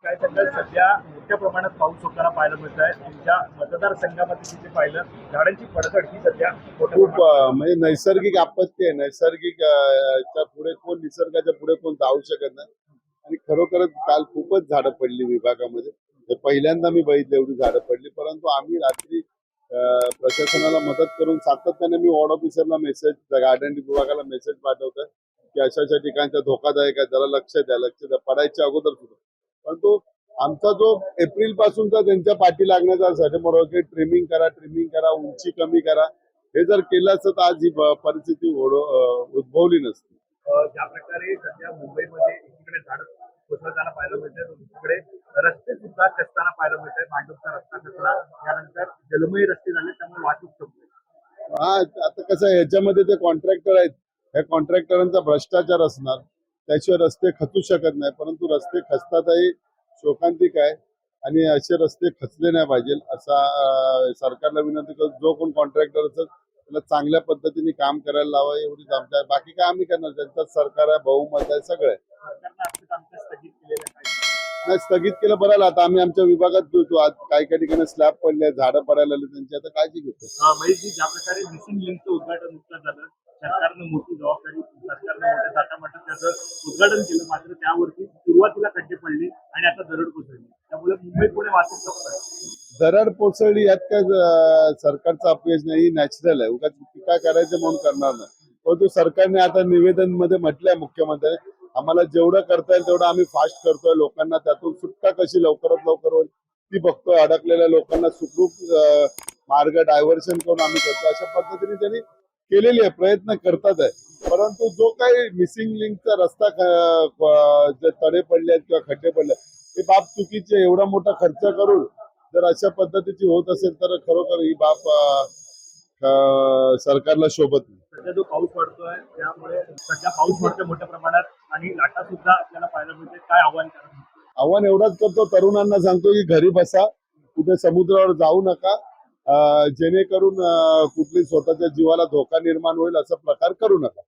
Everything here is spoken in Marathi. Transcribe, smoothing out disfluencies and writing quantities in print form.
काय सांगाल, सध्या मोठ्या प्रमाणात पाऊस होताना पाहायला मिळत आहे. तुमच्या मतदारसंघामध्ये तिथे पाहिलं झाडांची पडझड ही सध्या मोठ्या खूप प्रमाणात म्हणजे नैसर्गिक आपत्ती आहे. नैसर्गिक च्या पुढे कोण निसर्गाच्या पुढे कोण जाऊ शकत नाही. आणि खरोखरच काल खूपच झाडं पडली विभागामध्ये. हे पहिल्यांदा मी बघितलं एवढी झाडं पडली. परंतु आम्ही रात्री प्रशासनाला मदत करून सातत्याने मी वॉर्ड ऑफिसरला मेसेज, गार्डन विभागाला मेसेज पाठवतोय की अशा अशा ठिकाणच्या धोकादायक आहे, जरा लक्ष द्या पडायच्या अगोदर सुद्धा. परंतु आमचा जो एप्रिल पासूनचा त्यांच्या पाठी लागण्याचा साठी की ट्रिमिंग करा, उंची कमी करा, हे जर केलं असतं तर आज ही परिस्थिती उद्भवली नसती. ज्या प्रकारे सध्या मुंबईमध्ये एकीकडे झाड कोसळताना पाहायला मिळते, दुसरीकडे रस्ते सुद्धा कसताना पाहायला मिळते. भांडूपचा रस्ता कसला, त्यानंतर जलमयी रस्ते झाले, त्यामुळे वाहतूक संपली. हा, आता कसं आहे, याच्यामध्ये ते कॉन्ट्रॅक्टर आहेत, ह्या कॉन्ट्रॅक्टरांचा भ्रष्टाचार असणार, त्याशिवाय रस्ते खचू शकत नाही. परंतु रस्ते खचतातही शोकांतिक आहे आणि असे रस्ते खचले नाही पाहिजे असा सरकारला विनंती करतो. जो कोण कॉन्ट्रॅक्टर असेल त्याला चांगल्या पद्धतीने काम करायला लावा, एवढीच आमच्या. बाकी काय आम्ही करणार, त्यांचाच सरकार आहे, बहुमत आहे, सगळं आहे. सरकारनं आपलं काम स्थगित केलेलं आहे. नाही, स्थगित केलं बरं. आता आम्ही आमच्या विभागात घेतो. आज काही काही ठिकाणी स्लॅब पडले, झाडं पडायला लागली, त्यांची आता काळजी घेतो. महेशजी, ज्या प्रकारे मिसिंग लिंकचं उद्घाटन नुकतं झालं, सरकारनं मोठी जबाबदारी, सरकारनं मोठ्या थाटामाटात त्याचं उद्घाटन केलं, मात्र त्यावरती सुरुवातीला खड्डे पडले आणि आता दरड कोसळली. त्यामुळे मुंबई पुणे वाहतूक ठप्प आहे. दरड कोसळली यात काय सरकारचं अपयश नाही, नॅचरल आहे. उगाच टीका करायचं म्हणून करणार नाही. परंतु सरकारने आता निवेदन मध्ये म्हटलंय, मुख्यमंत्र्यांनी आम्हाला जेवढं करता येईल तेवढं आम्ही फास्ट करतोय. लोकांना त्यातून सुटका कशी लवकरात लवकर होईल ती बघतोय. अडकलेल्या लोकांना सुखरूप मार्ग डायव्हर्शन करून आम्ही करतो. अशा पद्धतीने त्यांनी केलेली आहे, प्रयत्न करतात आहे. परंतु जो काही मिसिंग लिंकचा रस्ता जे तडे पडले आहेत किंवा खड्डे पडले, हे बाब चुकीचे. एवढा मोठा खर्च करून जर अशा पद्धतीची होत असेल तर खरोखर ही बाब सरकारला शोभत नाही. सध्या जो पाऊस पडतोय त्यामुळे सध्या पाऊस पडतोय मोठ्या प्रमाणात आणि लाटा सुद्धा आपल्याला पाहायला मिळते. काय आव्हान करा? आव्हान एवढाच करतो, तरुणांना सांगतो की घरी बसा, कुठे समुद्रावर जाऊ नका, जेणेकरून कुठली स्वतःच्या जीवाला धोका निर्माण होईल असा प्रकार करू नका.